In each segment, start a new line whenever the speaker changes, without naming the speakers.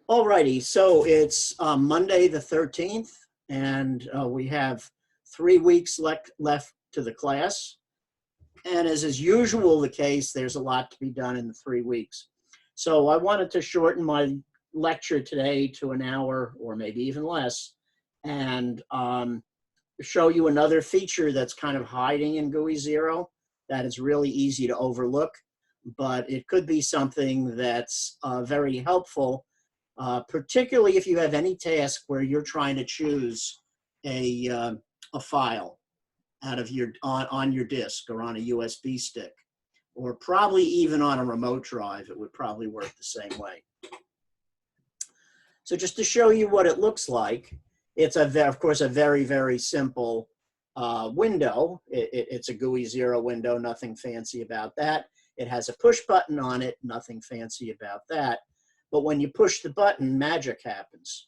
Alrighty, so it's Monday the 13th, and we have 3 weeks left to the class. And as is usual the case, there's a lot to be done in the 3 weeks. So I wanted to shorten my lecture today to an hour or maybe even less, and show you another feature that's kind of hiding in guizero that is really easy to overlook, but it could be something that's very helpful. Particularly if you have any task where you're trying to choose a file out of your on your disk or on a USB stick, or probably even on a remote drive, it would probably work the same way. So just to show you what it looks like, it's of course a very, very simple window. It's a guizero window, nothing fancy about that. It has a push button on it, nothing fancy about that. But when you push the button, magic happens.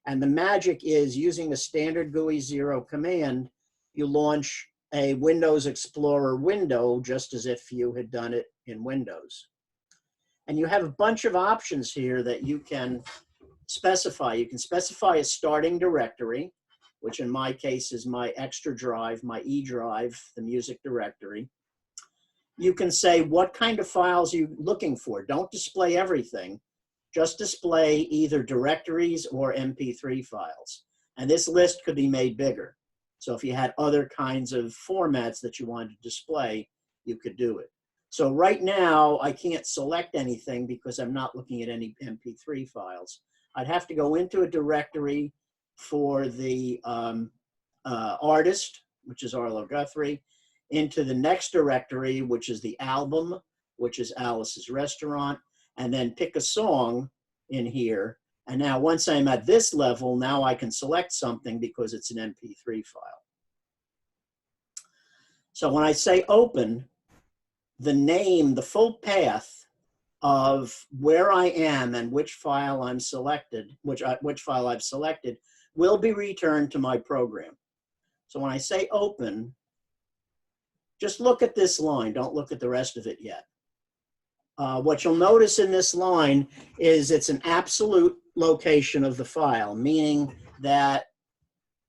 And the magic is using a standard guizero command, you launch a Windows Explorer window just as if you had done it in Windows. And you have a bunch of options here that you can specify. You can specify a starting directory, which in my case is my extra drive, my E drive, the music directory. You can say what kind of files you're looking for. Don't display everything. Just display either directories or MP3 files. And this list could be made bigger. So if you had other kinds of formats that you wanted to display, you could do it. So right now, I can't select anything because I'm not looking at any MP3 files. I'd have to go into a directory for the artist, which is Arlo Guthrie, into the next directory, which is the album, which is Alice's Restaurant, and then pick a song in here. And now once I'm at this level, now I can select something because it's an MP3 file. So when I say open, the name, the full path of where I am and which file I'm selected, which file I've selected, will be returned to my program. So when I say open, just look at this line. Don't look at the rest of it yet. What you'll notice in this line is it's an absolute location of the file, meaning that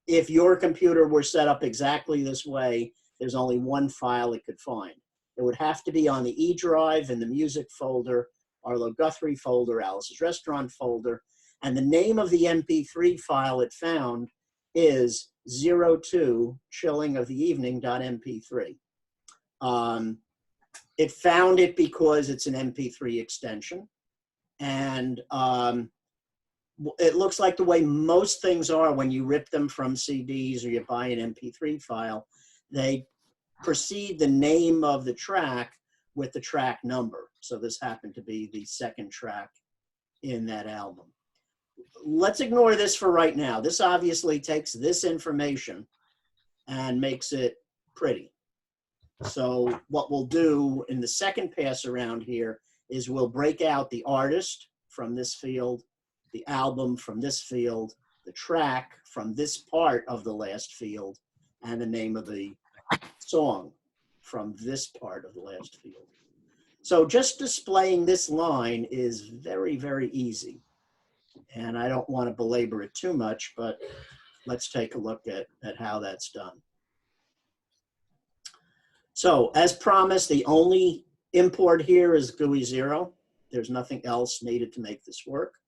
if your computer were set up exactly this way, there's only one file it could find. It would have to be on the E drive in the music folder, Arlo Guthrie folder, Alice's Restaurant folder, and the name of the MP3 file it found is 02 chillingoftheevening.mp3. It found it because it's an MP3 extension. And it looks like the way most things are when you rip them from CDs or you buy an MP3 file, they precede the name of the track with the track number. So this happened to be the second track in that album. Let's ignore this for right now. This obviously takes this information and makes it pretty. So what we'll do in the second pass around here is we'll break out the artist from this field, the album from this field, the track from this part of the last field, and the name of the song from this part of the last field. So just displaying this line is very, very easy. And I don't want to belabor it too much, but let's take a look at how that's done. So as promised, the only import here is guizero. There's nothing else needed to make this work.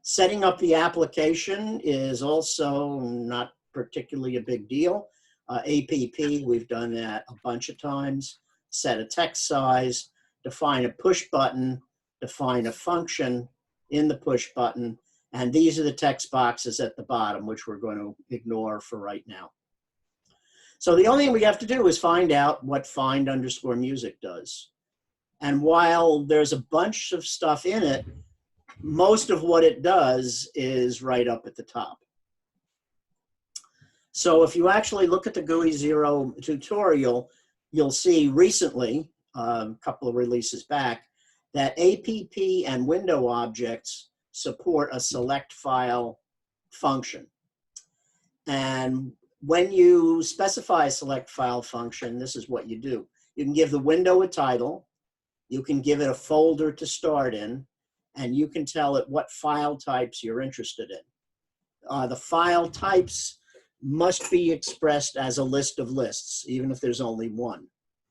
Setting up the application is also not particularly a big deal. APP, we've done that a bunch of times. Set a text size, define a push button, define a function in the push button, and these are the text boxes at the bottom, which we're going to ignore for right now. So the only thing we have to do is find out what find_music does. And while there's a bunch of stuff in it, most of what it does is right up at the top. So if you actually look at the guizero tutorial, you'll see recently, a couple of releases back, that APP and window objects support a select file function. And when you specify a select file function, this is what you do. You can give the window a title. You can give it a folder to start in, and you can tell it what file types you're interested in. The file types must be expressed as a list of lists, even if there's only one.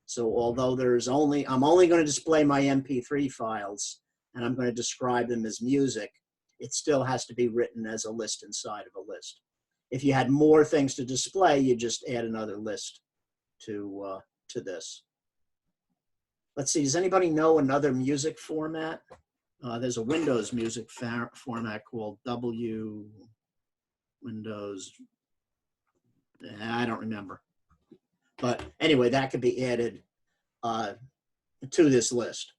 So although I'm only going to display my MP3 files, and I'm going to describe them as music, it still has to be written as a list inside of a list. If you had more things to display, you just add another list to this. Let's see, does anybody know another music format? There's a Windows music format called Windows, I don't remember. But anyway, that could be added to this list.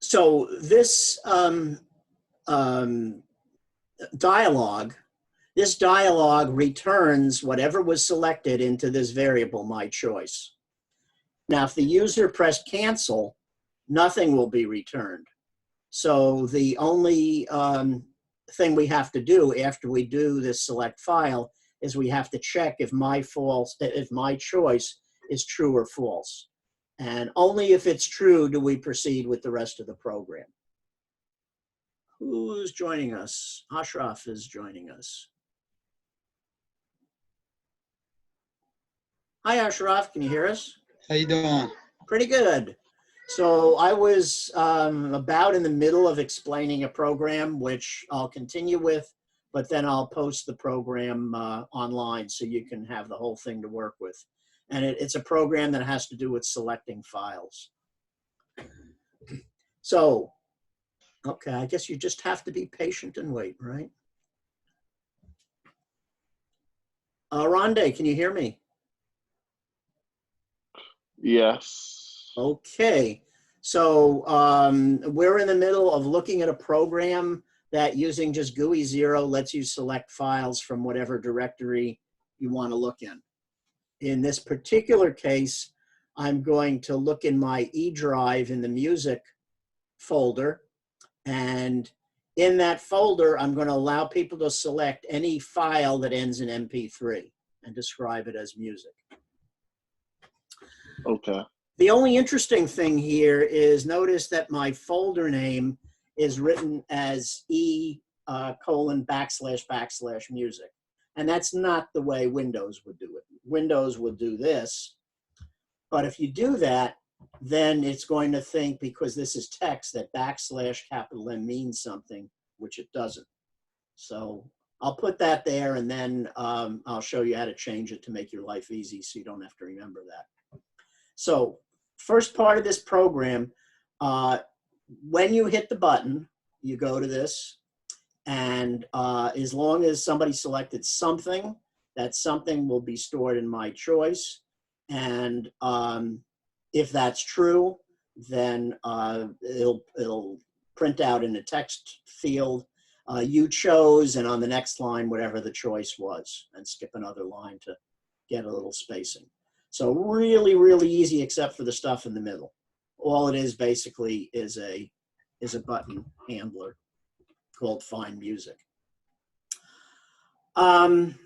So this dialog returns whatever was selected into this variable, my choice. Now, if the user pressed cancel, nothing will be returned. So the only thing we have to do after we do this select file is we have to check if my choice is true or false. And only if it's true do we proceed with the rest of the program. Who's joining us? Ashraf is joining us. Hi, Ashraf, can you hear us?
How you doing?
Pretty good. So I was about in the middle of explaining a program, which I'll continue with, but then I'll post the program online so you can have the whole thing to work with. And it's a program that has to do with selecting files. So, okay, I guess you just have to be patient and wait, right? Rondé, can you hear me?
Yes.
Okay, so we're in the middle of looking at a program that using just guizero lets you select files from whatever directory you want to look in. In this particular case, I'm going to look in my E drive in the music folder, and in that folder, I'm going to allow people to select any file that ends in MP3 and describe it as music.
Okay.
The only interesting thing here is notice that my folder name is written as E:\\music. And that's not the way Windows would do it. Windows would do this. But if you do that, then it's going to think, because this is text, that \M means something, which it doesn't. So I'll put that there, and then I'll show you how to change it to make your life easy so you don't have to remember that. So first part of this program, when you hit the button, you go to this, and as long as somebody selected something, that something will be stored in my choice. And if that's true, then it'll print out in the text field you chose, and on the next line, whatever the choice was, and skip another line to get a little spacing. So really, really easy, except for the stuff in the middle. All it is basically is a button handler called Find Music. Let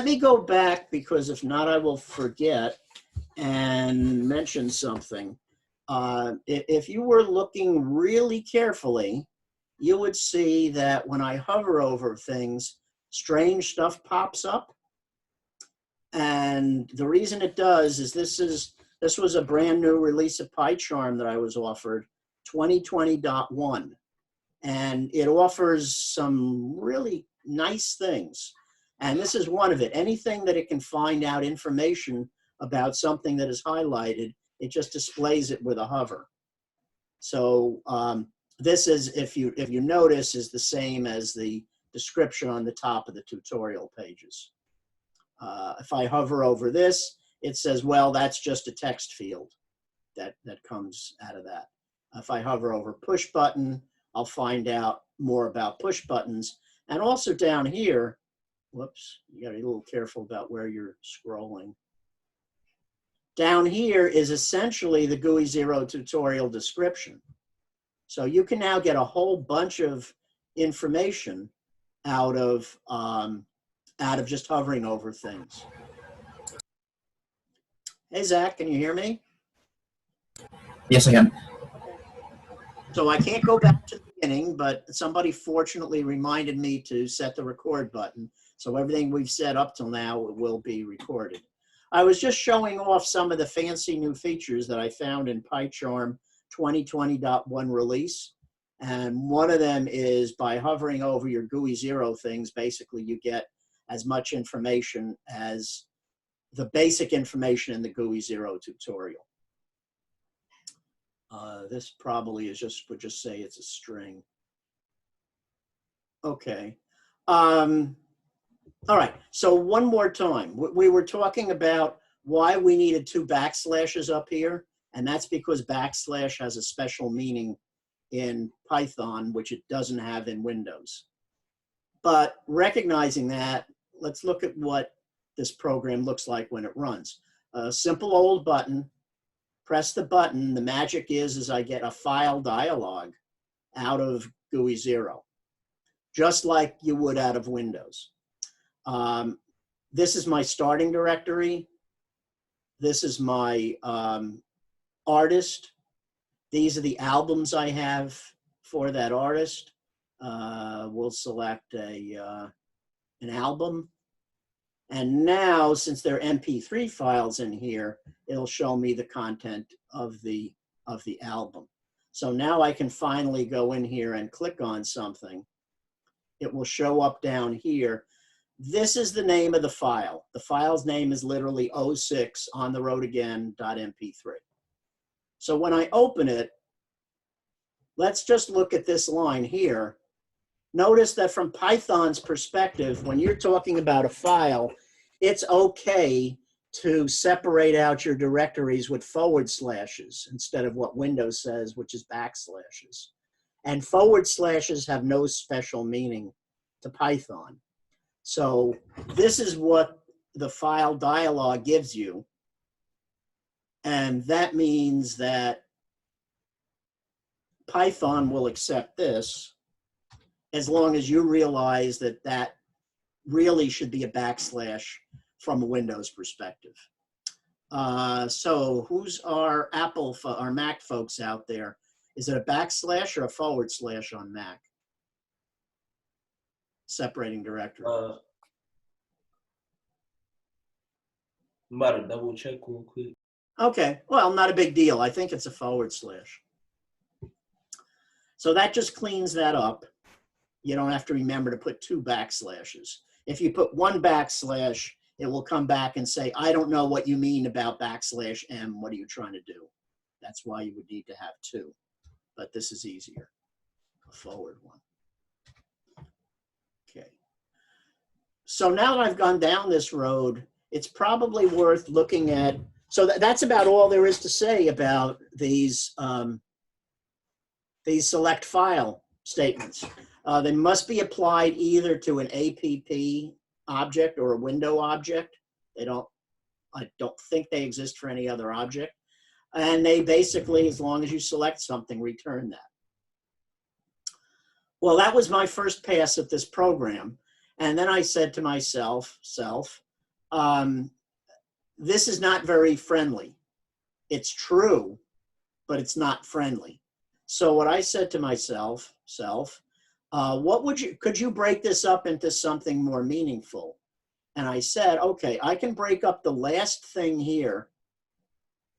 me go back, because if not, I will forget, and mention something. If you were looking really carefully, you would see that when I hover over things, strange stuff pops up. And the reason it does is this was a brand new release of PyCharm that I was offered, 2020.1. And it offers some really nice things. And this is one of it. Anything that it can find out information about something that is highlighted, it just displays it with a hover. So this is, if you notice, is the same as the description on the top of the tutorial pages. If I hover over this, it says, well, that's just a text field that comes out of that. If I hover over push button, I'll find out more about push buttons. And also down here, whoops, you gotta be a little careful about where you're scrolling. Down here is essentially the guizero tutorial description. So you can now get a whole bunch of information out of just hovering over things. Hey, Zach, can you hear me?
Yes, I can.
Okay. So I can't go back to the beginning, but somebody fortunately reminded me to set the record button. So everything we've said up till now will be recorded. I was just showing off some of the fancy new features that I found in PyCharm 2020.1 release. And one of them is by hovering over your guizero things, basically you get as much information as the basic information in the guizero tutorial. This probably is would just say it's a string. Okay. All right, so one more time. We were talking about why we needed 2 backslashes up here, and that's because backslash has a special meaning in Python, which it doesn't have in Windows. But recognizing that, let's look at what this program looks like when it runs. A simple old button, press the button. The magic is I get a file dialog out of guizero, just like you would out of Windows. This is my starting directory. This is my artist. These are the albums I have for that artist. We'll select an album. And now, since there are MP3 files in here, it'll show me the content of the album. So now I can finally go in here and click on something. It will show up down here. This is the name of the file. The file's name is literally 06 on the road again.mp3. So when I open it, let's just look at this line here. Notice that from Python's perspective, when you're talking about a file, it's okay to separate out your directories with forward slashes instead of what Windows says, which is backslashes. And forward slashes have no special meaning to Python. So this is what the file dialog gives you. And that means that Python will accept this as long as you realize that that really should be a backslash from a Windows perspective. So who's our our Mac folks out there? Is it a backslash or a forward slash on Mac? Separating directory.
I'm about to double check real quick.
Okay, well, not a big deal. I think it's a forward slash. So that just cleans that up. You don't have to remember to put 2 backslashes. If you put 1 backslash, it will come back and say, I don't know what you mean about backslash M. What are you trying to do? That's why you would need to have 2. But this is easier, a forward one. Okay. So now that I've gone down this road, it's probably worth looking at. So that's about all there is to say about these select file statements. They must be applied either to an APP object or a window object. I don't think they exist for any other object. And they basically, as long as you select something, return that. Well, that was my first pass at this program. And then I said to myself, this is not very friendly. It's true, but it's not friendly. So what I said to myself, could you break this up into something more meaningful? And I said, okay, I can break up the last thing here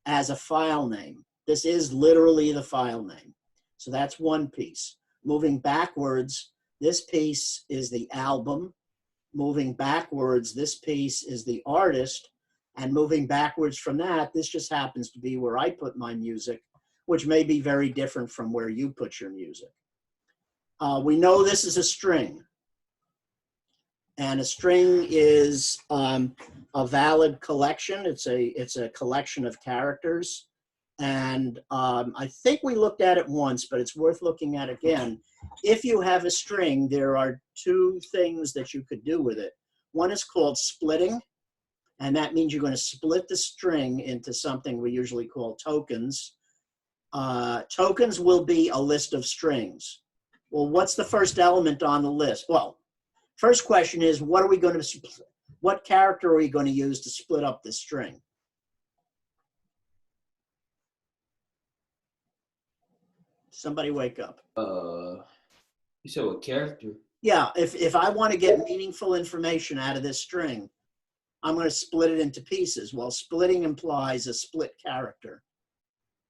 as a file name. This is literally the file name. So that's one piece. Moving backwards, this piece is the album. Moving backwards, this piece is the artist. And moving backwards from that, this just happens to be where I put my music, which may be very different from where you put your music. We know this is a string. And a string is a valid collection. It's a collection of characters. And I think we looked at it once, but it's worth looking at again. If you have a string, there are 2 things that you could do with it. One is called splitting. And that means you're going to split the string into something we usually call tokens. Tokens will be a list of strings. Well, what's the first element on the list? Well, first question is, what character are we going to use to split up the string? Somebody wake up.
You said what character?
Yeah, if I want to get meaningful information out of this string, I'm going to split it into pieces. Well, splitting implies a split character.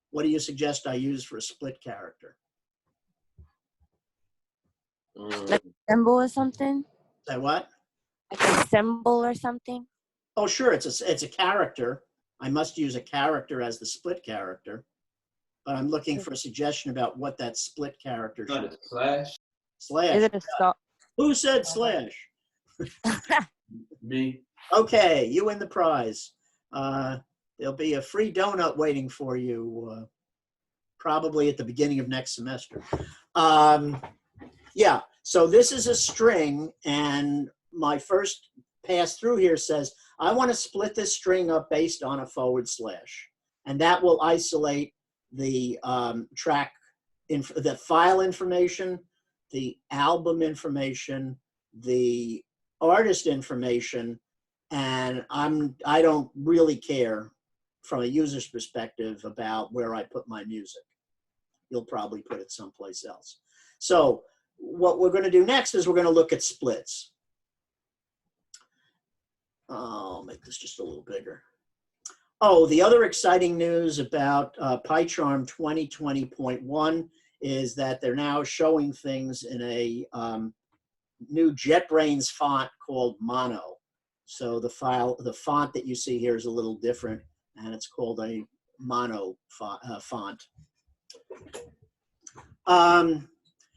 What do you suggest I use for a split character?
Like a symbol or something?
Say what?
Like a symbol or something?
Oh, sure, it's a character. I must use a character as the split character, but I'm looking for a suggestion about what that split character should
Not
be.
a slash.
Slash.
Is it a star?
Who said slash?
Me.
Okay, you win the prize. There'll be a free donut waiting for you, probably at the beginning of next semester. Yeah, so this is a string, and my first pass through here says, I want to split this string up based on a // and that will isolate the the file information, the album information, the artist information, and I don't really care from a user's perspective about where I put my music. You'll probably put it someplace else. So what we're going to do next is we're going to look at splits. I'll make this just a little bigger. Oh, the other exciting news about PyCharm 2020.1 is that they're now showing things in a new JetBrains font called Mono. So the font that you see here is a little different, and it's called a Mono font.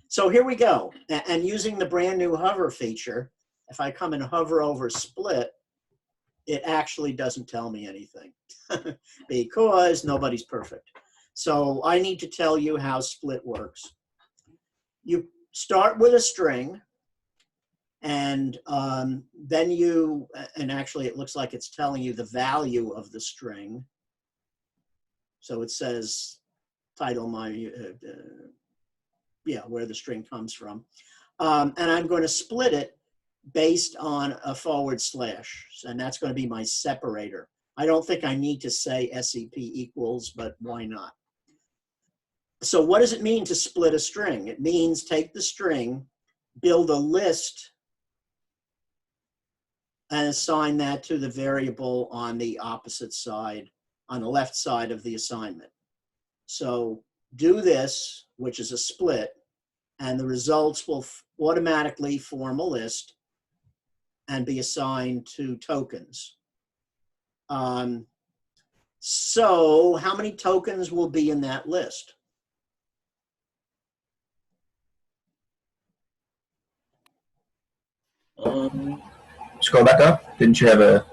So here we go. And using the brand new hover feature, if I come and hover over split, it actually doesn't tell me anything because nobody's perfect. So I need to tell you how split works. You start with a string, and then and actually it looks like it's telling you the value of the string. So it says title, where the string comes from. And I'm going to split it based on a // and that's going to be my separator. I don't think I need to say SEP equals, but why not? So what does it mean to split a string? It means take the string, build a list, and assign that to the variable on the opposite side, on the left side of the assignment. So do this, which is a split, and the results will automatically form a list and be assigned to tokens. So how many tokens will be in that list?
Scroll back up. Didn't you have a?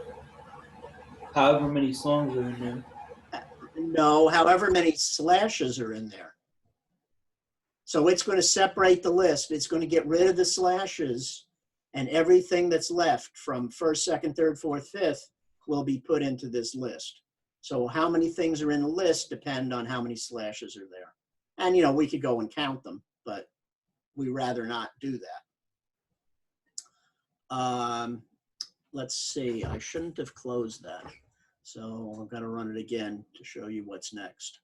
However many songs are in there.
No, however many slashes are in there. So it's going to separate the list. It's going to get rid of the slashes, and everything that's left from first, second, third, fourth, fifth will be put into this list. So how many things are in the list depend on how many slashes are there. And, you know, we could go and count them, but we rather not do that. Let's see, I shouldn't have closed that. So I've got to run it again to show you what's next.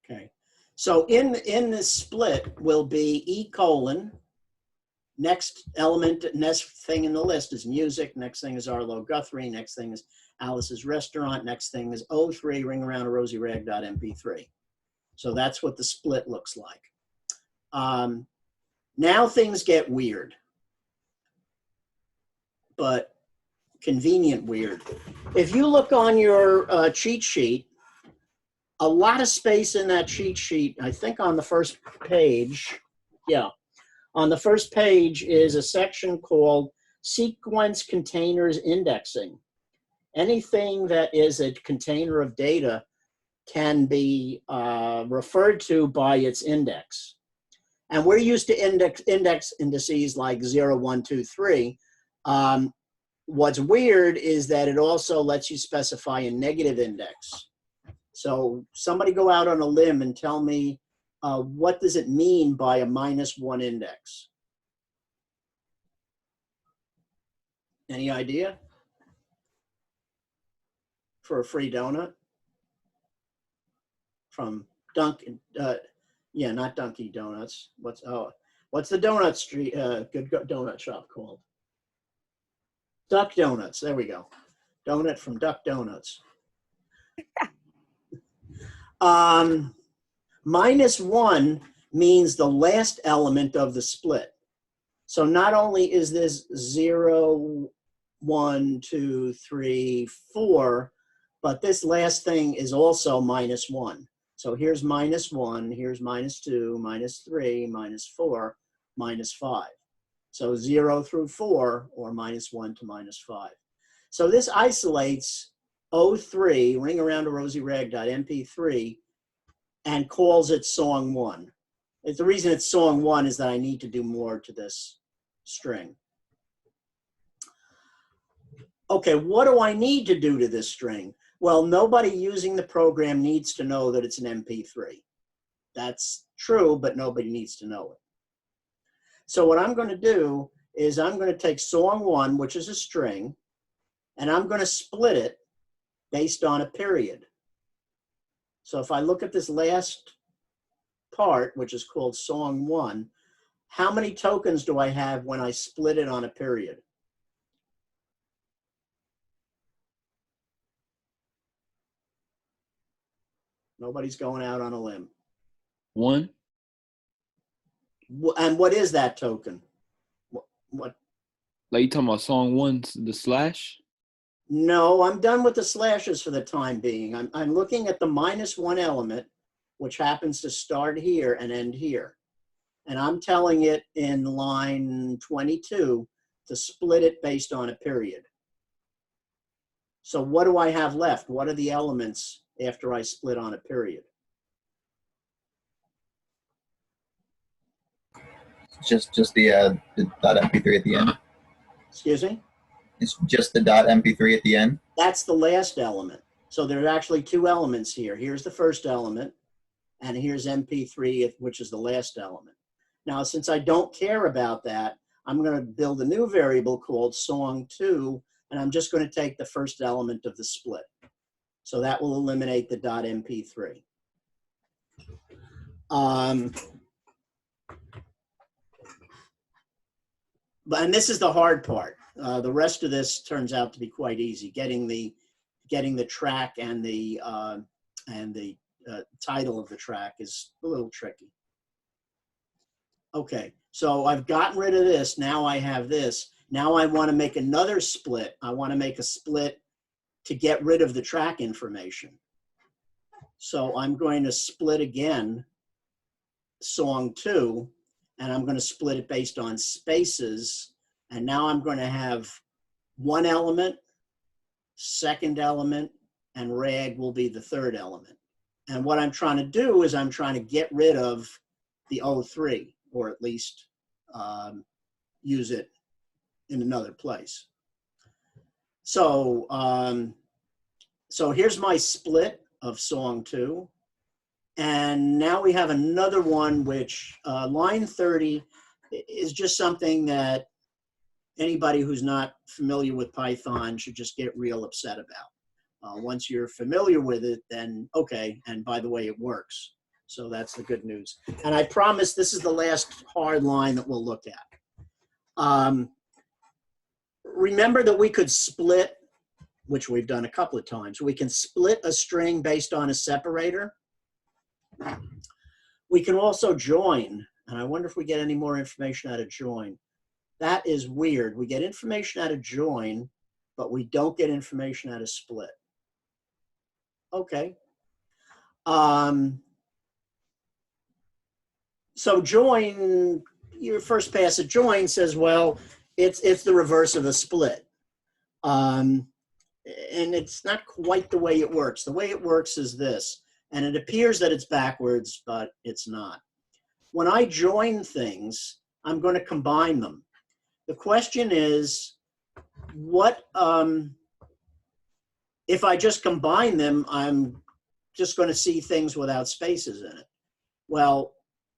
Okay, so in this split will be E:, next element, next thing in the list is music, next thing is Arlo Guthrie, next thing is Alice's Restaurant, next thing is 03, Ring Around a Rosy Rag.mp3. So that's what the split looks like. Now things get weird, but convenient weird. If you look on your cheat sheet, a lot of space in that cheat sheet, I think on the first page, yeah. On the first page is a section called Sequence Containers Indexing. Anything that is a container of data can be referred to by its index. And we're used to index indices like 0, 1, 2, 3. What's weird is that it also lets you specify a negative index. So somebody go out on a limb and tell me, what does it mean by a -1 index? Any idea? For a free donut? From Dunkin', yeah, not Dunkin' Donuts. What's the donut street, good donut shop called? Duck Donuts, there we go. Donut from Duck Donuts. -1 means the last element of the split. So not only is this 0, 1, 2, 3, 4, but this last thing is also -1. So here's -1, here's -2, -3, -4, -5. So 0 through 4, or -1 to -5. So this isolates O3, ring around a rosy rag.mp3, and calls it song 1. The reason it's song 1 is that I need to do more to this string. Okay, what do I need to do to this string? Well, nobody using the program needs to know that it's an MP3. That's true, but nobody needs to know it. So what I'm going to do is I'm going to take song 1, which is a string, and I'm going to split it based on a period. So if I look at this last part, which is called song 1, how many tokens do I have when I split it on a period? Nobody's going out on a limb.
1.
And what is that token? What?
Like you talking about song 1, the slash?
No, I'm done with the slashes for the time being. I'm looking at the -1 element, which happens to start here and end here. And I'm telling it in line 22 to split it based on a period. So what do I have left? What are the elements after I split on a period?
Just the .mp3 at the end.
Excuse me?
It's just the .mp3 at the end.
That's the last element. So there are actually 2 elements here. Here's the first element, and here's MP3, which is the last element. Now, since I don't care about that, I'm going to build a new variable called song2, and I'm just going to take the first element of the split. So that will eliminate the .mp3. And this is the hard part. The rest of this turns out to be quite easy. Getting the track and the title of the track is a little tricky. Okay, so I've gotten rid of this. Now I have this. Now I want to make another split. I want to make a split to get rid of the track information. So I'm going to split again, song 2, and I'm going to split it based on spaces. And now I'm going to have 1 element, second element, and rag will be the third element. And what I'm trying to do is I'm trying to get rid of the O3, or at least use it in another place. So, so here's my split of song 2. And now we have another one, which line 30 is just something that anybody who's not familiar with Python should just get real upset about. Once you're familiar with it, then okay, and by the way, it works. So that's the good news. And I promise this is the last hard line that we'll look at. Remember that we could split, which we've done a couple of times. We can split a string based on a separator. We can also join, and I wonder if we get any more information out of join. That is weird. We get information out of join, but we don't get information out of split. Okay. So join, your first pass at join says, well, it's the reverse of a split. And it's not quite the way it works. The way it works is this, and it appears that it's backwards, but it's not. When I join things, I'm going to combine them. The question is, what, if I just combine them, I'm just going to see things without spaces in it. Well,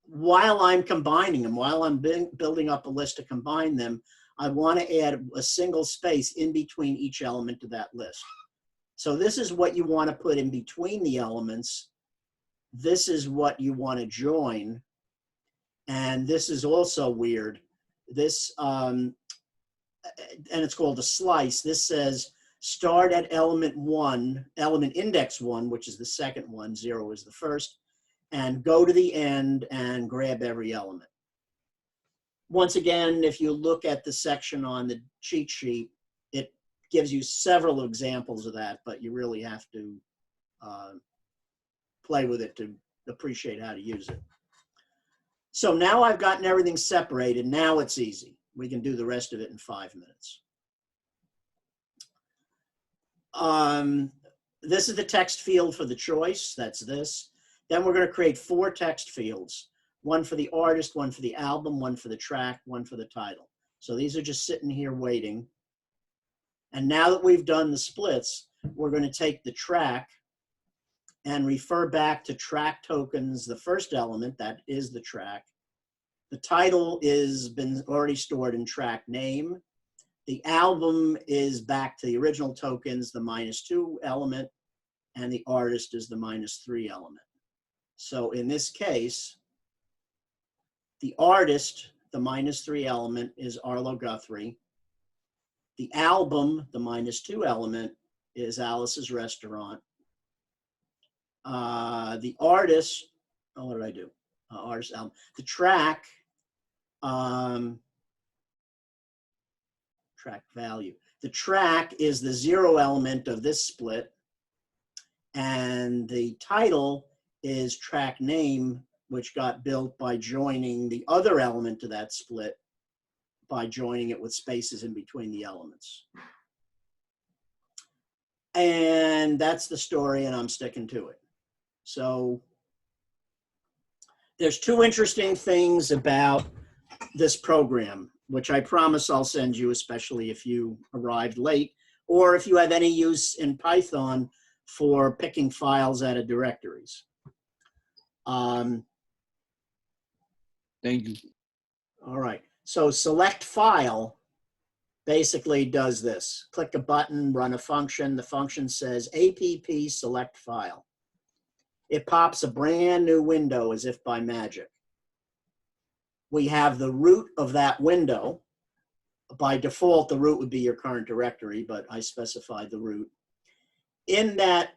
while I'm combining them, while I'm building up a list to combine them, I want to add a single space in between each element of that list. So this is what you want to put in between the elements. This is what you want to join. And this is also weird. This, and it's called a slice. This says start at element 1, element index 1, which is the second one, 0 is the first, and go to the end and grab every element. Once again, if you look at the section on the cheat sheet, it gives you several examples of that, but you really have to play with it to appreciate how to use it. So now I've gotten everything separated. Now it's easy. We can do the rest of it in 5 minutes. This is the text field for the choice. That's this. Then we're going to create 4 text fields. One for the artist, one for the album, one for the track, one for the title. So these are just sitting here waiting. And now that we've done the splits, we're going to take the track and refer back to track tokens, the first element, that is the track. The title is been already stored in track name. The album is back to the original tokens, the -2 element, and the artist is the -3 element. So in this case, the artist, the -3 element, is Arlo Guthrie. The album, the -2 element, is Alice's Restaurant. The artist, oh, what did I do? Artist album. The track, track value. The track is the 0 element of this split. And the title is track name, which got built by joining the other element to that split by joining it with spaces in between the elements. And that's the story, and I'm sticking to it. So there's 2 interesting things about this program, which I promise I'll send you, especially if you arrived late, or if you have any use in Python for picking files out of directories.
Thank you.
All right, so select file basically does this. Click a button, run a function. The function says app select file. It pops a brand new window as if by magic. We have the root of that window. By default, the root would be your current directory, but I specified the root. In that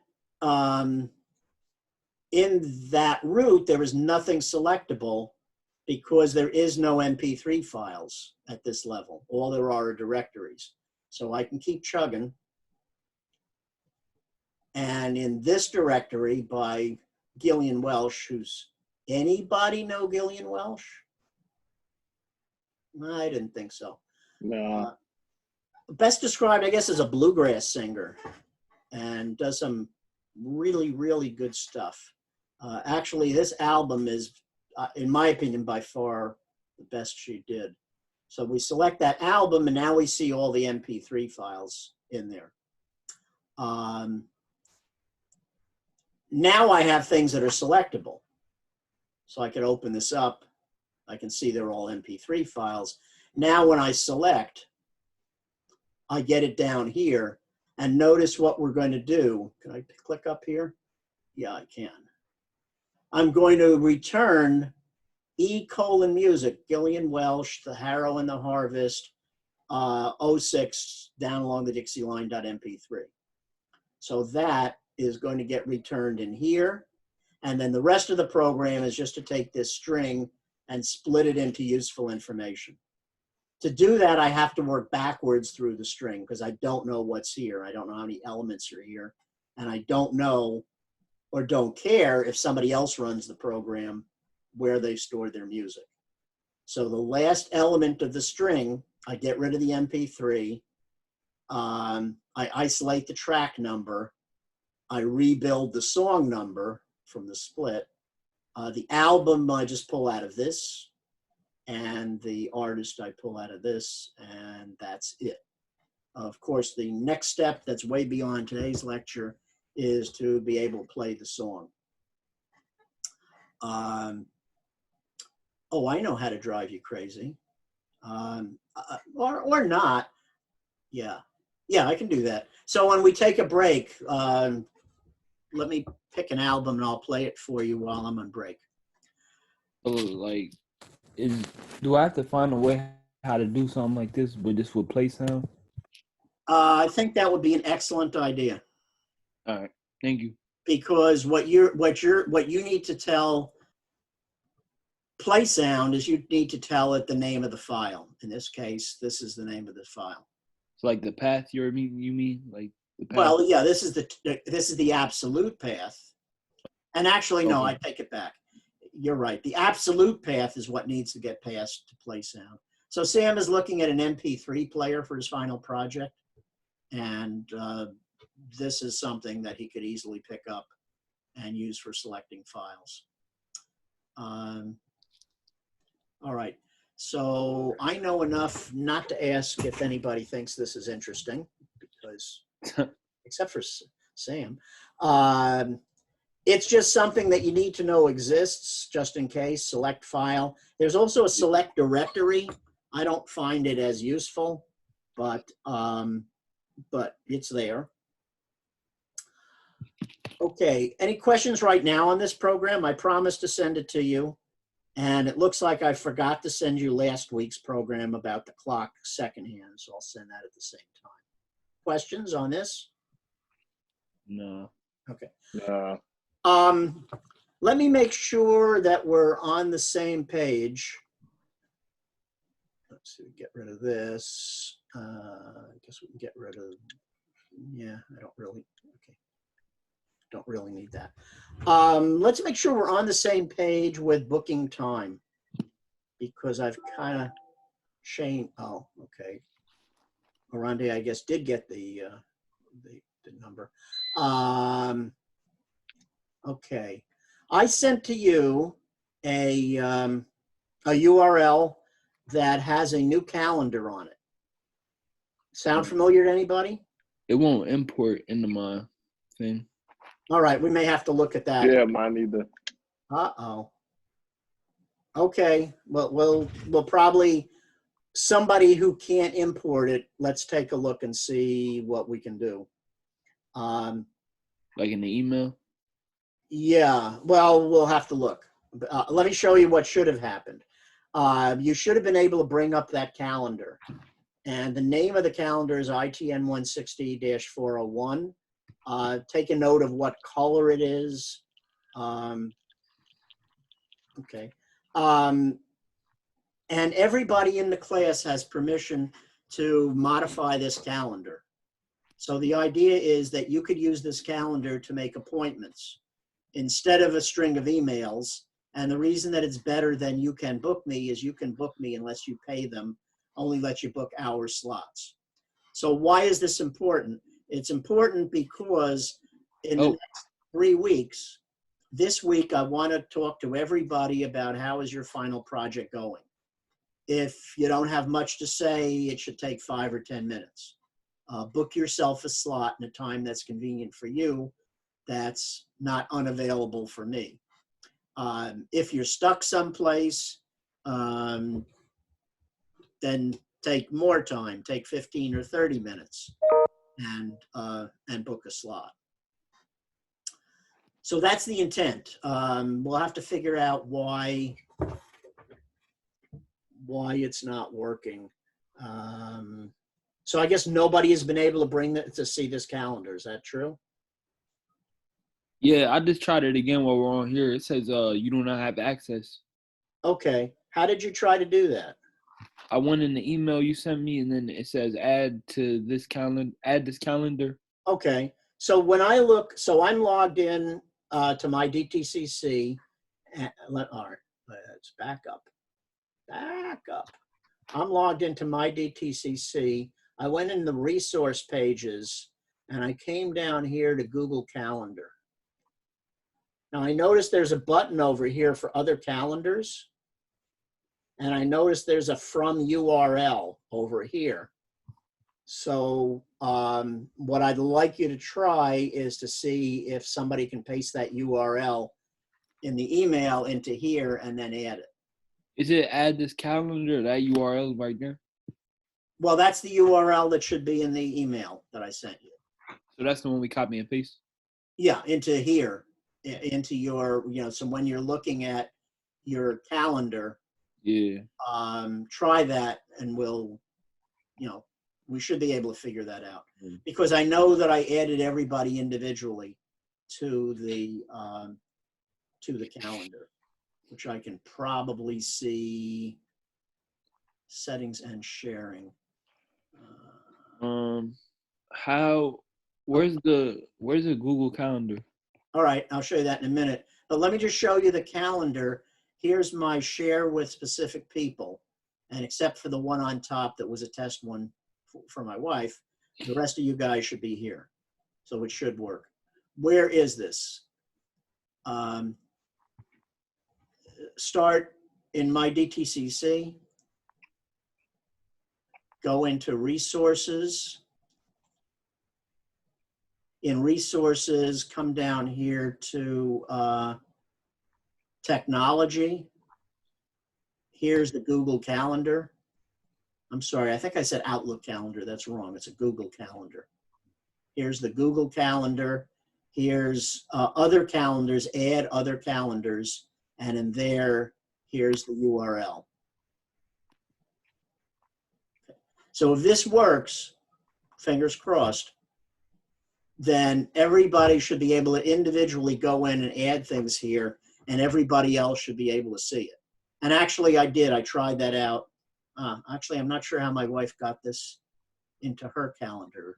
root, there is nothing selectable because there is no MP3 files at this level. All there are directories. So I can keep chugging. And in this directory by Gillian Welsh, who's, anybody know Gillian Welsh? I didn't think so.
No.
Best described, I guess, as a bluegrass singer and does some really, really good stuff. Actually, this album is, in my opinion, by far the best she did. So we select that album, and now we see all the MP3 files in there. Now I have things that are selectable. So I can open this up. I can see they're all MP3 files. Now when I select, I get it down here. And notice what we're going to do. Can I click up here? Yeah, I can. I'm going to return E:music, Gillian Welsh, The Harrow and the Harvest, 06, down along the Dixie line.mp3. So that is going to get returned in here. And then the rest of the program is just to take this string and split it into useful information. To do that, I have to work backwards through the string because I don't know what's here. I don't know how many elements are here. And I don't know or don't care if somebody else runs the program where they stored their music. So the last element of the string, I get rid of the MP3. I isolate the track number. I rebuild the song number from the split. The album I just pull out of this, and the artist I pull out of this, and that's it. Of course, the next step that's way beyond today's lecture is to be able to play the song. Oh, I know how to drive you crazy. Or not. Yeah. Yeah, I can do that. So when we take a break, let me pick an album and I'll play it for you while I'm on break.
So, like, do I have to find a way how to do something like this, but this would play sound?
I think that would be an excellent idea,
All right, thank you.
because what you need to tell play sound is you need to tell it the name of the file. In this case, this is the name of the file.
It's like the path you mean like the path?
Well, yeah, this is the absolute path. And actually, no,
Okay.
I take it back. You're right. The absolute path is what needs to get passed to play sound. So Sam is looking at an MP3 player for his final project. And this is something that he could easily pick up and use for selecting files. All right. So I know enough not to ask if anybody thinks this is interesting, because except for Sam. It's just something that you need to know exists, just in case. Select file. There's also a select directory. I don't find it as useful, but it's there. Okay, any questions right now on this program? I promised to send it to you, and it looks like I forgot to send you last week's program about the clock secondhand, so I'll send that at the same time. Questions on this?
No.
Okay. Let me make sure that we're on the same page. Let's see, get rid of this. I guess we can get rid of, yeah, I don't really, okay. Don't really need that. Let's make sure we're on the same page with booking time, because I've kind of changed. Oh, okay. Arande, I guess, did get the number. Okay. I sent to you a URL that has a new calendar on it. Sound familiar to anybody?
It won't import into my thing.
All right, we may have to look at that.
Yeah, mine either.
Uh-oh. Okay, well, we'll probably, somebody who can't import it, let's take a look and see what we can do.
Like in the email?
Yeah, well, we'll have to look. Let me show you what should have happened. You should have been able to bring up that calendar. And the name of the calendar is ITN160-401. Take a note of what color it is. Okay. And everybody in the class has permission to modify this calendar. So the idea is that you could use this calendar to make appointments instead of a string of emails. And the reason that it's better than you can book me is you can book me unless you pay them, only let you book hour slots. So why is this important? It's important because in the next 3 weeks, this week, I want to talk to everybody about how is your final project going. If you don't have much to say, it should take 5 or 10 minutes. Book yourself a slot in a time that's convenient for you, that's not unavailable for me. If you're stuck someplace, then take more time, take 15 or 30 minutes and book a slot. So that's the intent. We'll have to figure out why it's not working. So I guess nobody has been able to bring to see this calendar. Is that true?
Yeah, I just tried it again while we're on here. It says you do not have access.
Okay. How did you try to do that?
I went in the email you sent me, and then it says add this calendar.
Okay. So when I look, so I'm logged in to my DTCC. All right, let's back up. I'm logged into my DTCC. I went in the resource pages and I came down here to Google Calendar. Now I noticed there's a button over here for other calendars. And I noticed there's a from URL over here. So what I'd like you to try is to see if somebody can paste that URL in the email into here and then add it.
Is it add this calendar, that URL right there?
Well, that's the URL that should be in the email that I sent you.
So that's the one we copy and paste?
Yeah, into here, into your, so when you're looking at your calendar,
Yeah.
try that and we should be able to figure that out.
Mm.
Because I know that I added everybody individually to the calendar, which I can probably see settings and sharing.
Where's the Google Calendar?
All right, I'll show you that in a minute. But let me just show you the calendar. Here's my share with specific people. And except for the one on top that was a test one for my wife, the rest of you guys should be here. So it should work. Where is this? Start in my DTCC. Go into resources. In resources, come down here to technology. Here's the Google Calendar. I'm sorry, I think I said Outlook Calendar. That's wrong. It's a Google Calendar. Here's the Google Calendar. Here's other calendars, add other calendars. And in there, here's the URL. So if this works, fingers crossed, then everybody should be able to individually go in and add things here, and everybody else should be able to see it. And actually I did, I tried that out. Actually, I'm not sure how my wife got this into her calendar,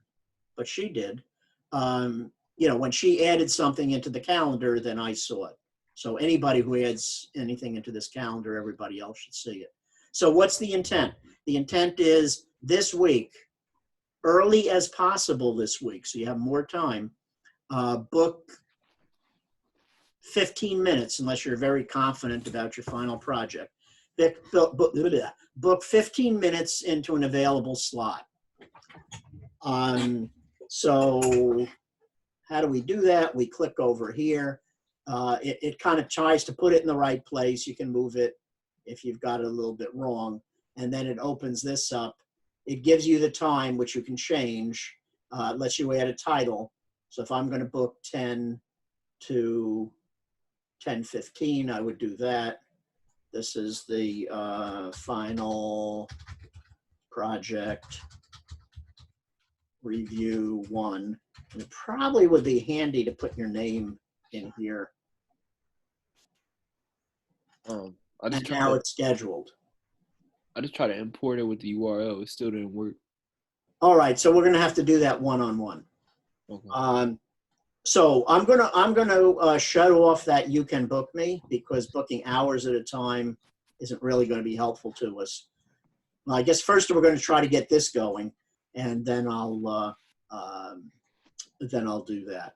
but she did. When she added something into the calendar, then I saw it. So anybody who adds anything into this calendar, everybody else should see it. So what's the intent? The intent is this week, early as possible this week, so you have more time, book 15 minutes, unless you're very confident about your final project. Book 15 minutes into an available slot. So how do we do that? We click over here. It kind of tries to put it in the right place. You can move it if you've got it a little bit wrong. And then it opens this up. It gives you the time, which you can change. It lets you add a title. So if I'm going to book 10 to 10:15, I would do that. This is the final project review 1. And it probably would be handy to put your name in here and how it's scheduled.
I just tried to import it with the URL. It still didn't work.
All right, so we're going to have to do that one-on-one.
Okay.
So I'm gonna shut off that you can book me, because booking hours at a time isn't really going to be helpful to us. Well, I guess first we're going to try to get this going, and then I'll do that.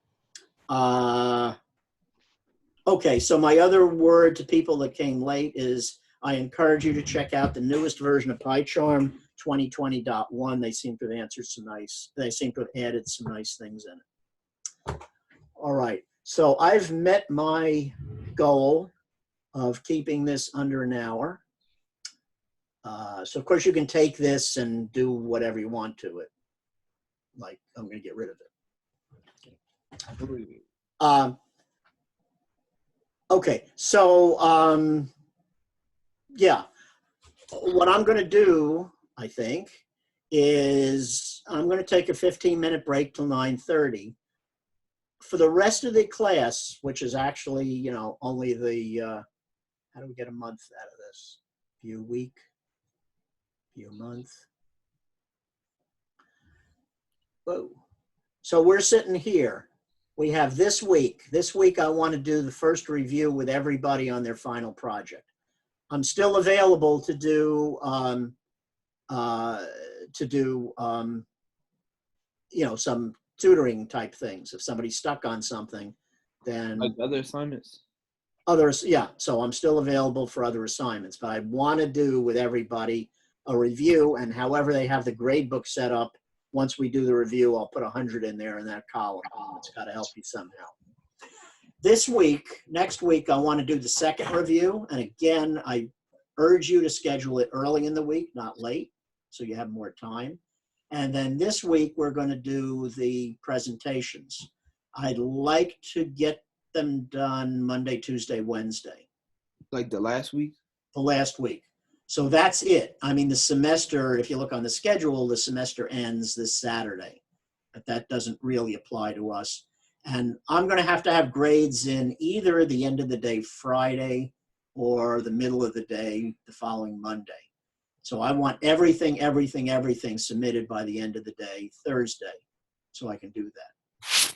Okay, so my other word to people that came late is I encourage you to check out the newest version of PyCharm, 2020.1. They seem to have added some nice things in it. All right, so I've met my goal of keeping this under an hour. So of course you can take this and do whatever you want to it. Like, I'm gonna get rid of it. Okay, so yeah, what I'm gonna do, I think, is I'm gonna take a 15-minute break till 9:30. For the rest of the class, which is actually, only the, how do we get a month out of this? View week, view month. Whoa. So we're sitting here. We have this week. This week I want to do the first review with everybody on their final project. I'm still available to do, some tutoring type things. If somebody's stuck on something, then
Like other assignments?
others, yeah. So I'm still available for other assignments, but I want to do with everybody a review, and however they have the grade book set up, once we do the review, I'll put 100 in there in that column. It's got to help you somehow. Next week, I want to do the second review. And again, I urge you to schedule it early in the week, not late, so you have more time. And then this week, we're going to do the presentations. I'd like to get them done Monday, Tuesday, Wednesday,
Like the last week?
the last week. So that's it. I mean, the semester, if you look on the schedule, the semester ends this Saturday, but that doesn't really apply to us. And I'm going to have grades in either the end of the day Friday or the middle of the day the following Monday. So I want everything submitted by the end of the day Thursday, so I can do that.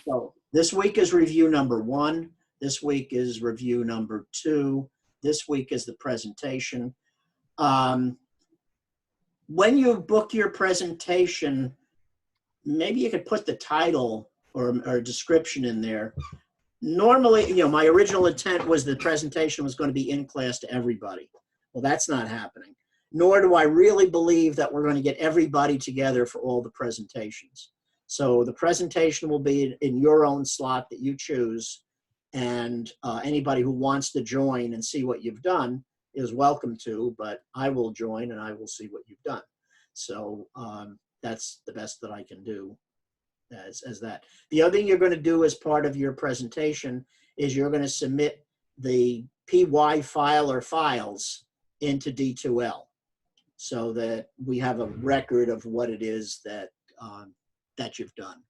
So this week is review number 1. This week is review number 2. This week is the presentation. When you book your presentation, maybe you could put the title or a description in there. Normally, my original intent was the presentation was going to be in class to everybody. Well, that's not happening. Nor do I really believe that we're going to get everybody together for all the presentations. So the presentation will be in your own slot that you choose, and anybody who wants to join and see what you've done is welcome to, but I will join and I will see what you've done. So that's the best that I can do as that. The other thing you're going to do as part of your presentation is you're going to submit the PY file or files into D2L so that we have a record of what it is that that you've done.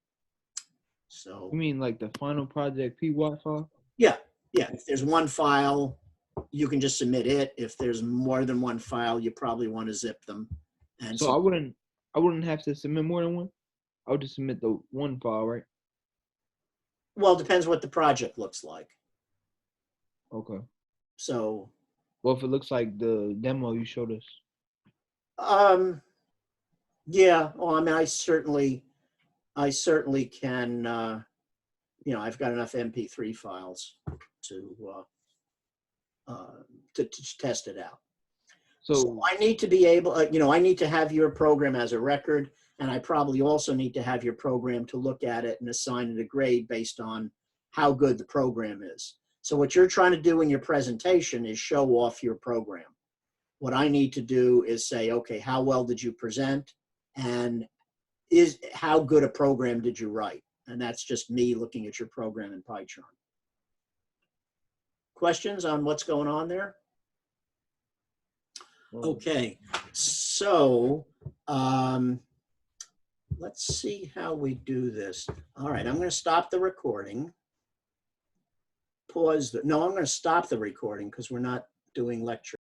So
You mean like the final project PY file?
yeah, if there's one file, you can just submit it. If there's more than one file, you probably want to zip them. And
So I wouldn't have to submit more than one? I would just submit the one file, right?
well, it depends what the project looks like.
Okay.
So
Well, if it looks like the demo you showed us.
yeah, well, I mean, I certainly can, I've got enough MP3 files to test it out. So I need to be able, I need to have your program as a record, and I probably also need to have your program to look at it and assign it a grade based on how good the program is. So what you're trying to do in your presentation is show off your program. What I need to do is say, okay, how well did you present? And how good a program did you write? And that's just me looking at your program in PyCharm. Questions on what's going on there? Okay, so let's see how we do this. All right, I'm going to stop the recording. Pause. No, I'm going to stop the recording because we're not doing lecture.